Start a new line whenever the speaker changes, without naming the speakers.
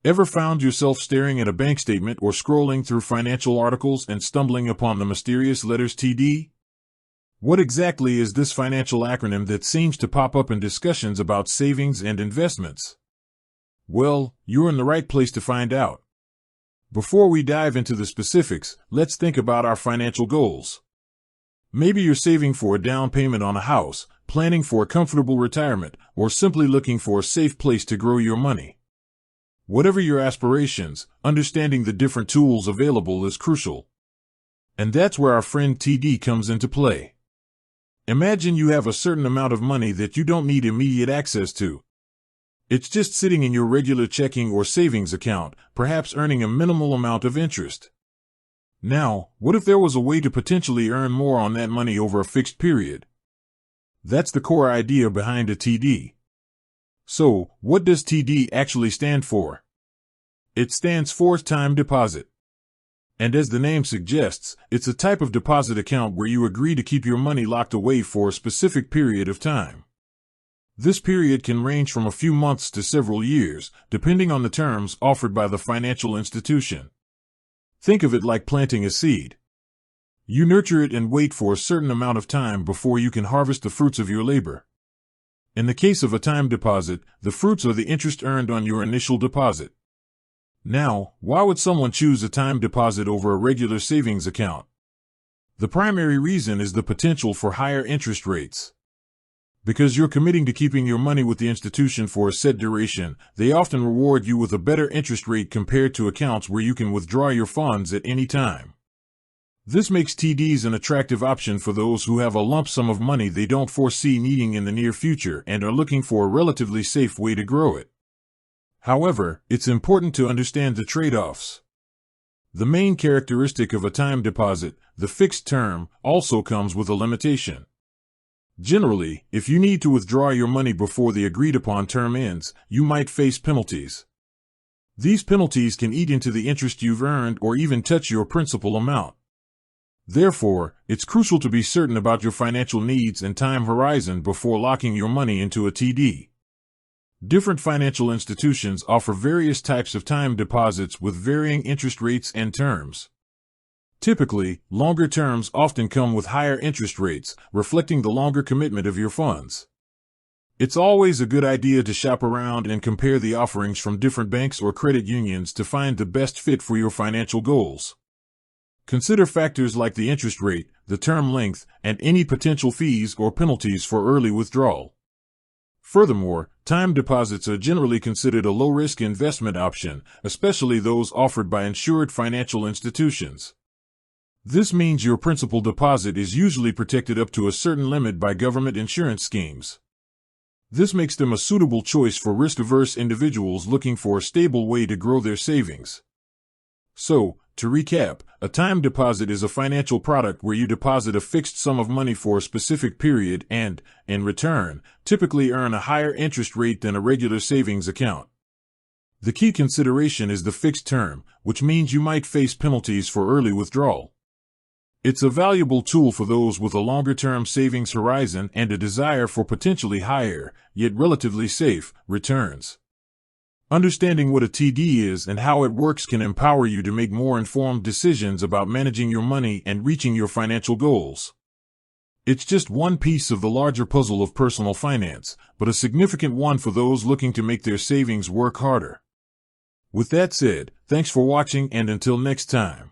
Ever found yourself staring at a bank statement or scrolling through financial articles and stumbling upon the mysterious letters TD? What exactly is this financial acronym that seems to pop up in discussions about savings and investments? Well, you're in the right place to find out. Before we dive into the specifics, let's think about our financial goals. Maybe you're saving for a down payment on a house, planning for a comfortable retirement, or simply looking for a safe place to grow your money. Whatever your aspirations, understanding the different tools available is crucial. And that's where our friend TD comes into play. Imagine you have a certain amount of money that you don't need immediate access to. It's just sitting in your regular checking or savings account, perhaps earning a minimal amount of interest. Now, what if there was a way to potentially earn more on that money over a fixed period? That's the core idea behind a TD. So, what does TD actually stand for? It stands for time deposit. And as the name suggests, it's a type of deposit account where you agree to keep your money locked away for a specific period of time. This period can range from a few months to several years, depending on the terms offered by the financial institution. Think of it like planting a seed. You nurture it and wait for a certain amount of time before you can harvest the fruits of your labor. In the case of a time deposit, the fruits are the interest earned on your initial deposit. Now, why would someone choose a time deposit over a regular savings account? The primary reason is the potential for higher interest rates. Because you're committing to keeping your money with the institution for a set duration, they often reward you with a better interest rate compared to accounts where you can withdraw your funds at any time. This makes TDs an attractive option for those who have a lump sum of money they don't foresee needing in the near future and are looking for a relatively safe way to grow it. However, it's important to understand the trade-offs. The main characteristic of a time deposit, the fixed term, also comes with a limitation. Generally, if you need to withdraw your money before the agreed-upon term ends, you might face penalties. These penalties can eat into the interest you've earned or even touch your principal amount. Therefore, it's crucial to be certain about your financial needs and time horizon before locking your money into a TD. Different financial institutions offer various types of time deposits with varying interest rates and terms. Typically, longer terms often come with higher interest rates, reflecting the longer commitment of your funds. It's always a good idea to shop around and compare the offerings from different banks or credit unions to find the best fit for your financial goals. Consider factors like the interest rate, the term length, and any potential fees or penalties for early withdrawal. Furthermore, time deposits are generally considered a low-risk investment option, especially those offered by insured financial institutions. This means your principal deposit is usually protected up to a certain limit by government insurance schemes. This makes them a suitable choice for risk-averse individuals looking for a stable way to grow their savings. So, to recap, a time deposit is a financial product where you deposit a fixed sum of money for a specific period and, in return, typically earn a higher interest rate than a regular savings account. The key consideration is the fixed term, which means you might face penalties for early withdrawal. It's a valuable tool for those with a longer-term savings horizon and a desire for potentially higher, yet relatively safe, returns. Understanding what a TD is and how it works can empower you to make more informed decisions about managing your money and reaching your financial goals. It's just one piece of the larger puzzle of personal finance, but a significant one for those looking to make their savings work harder. With that said, thanks for watching and until next time.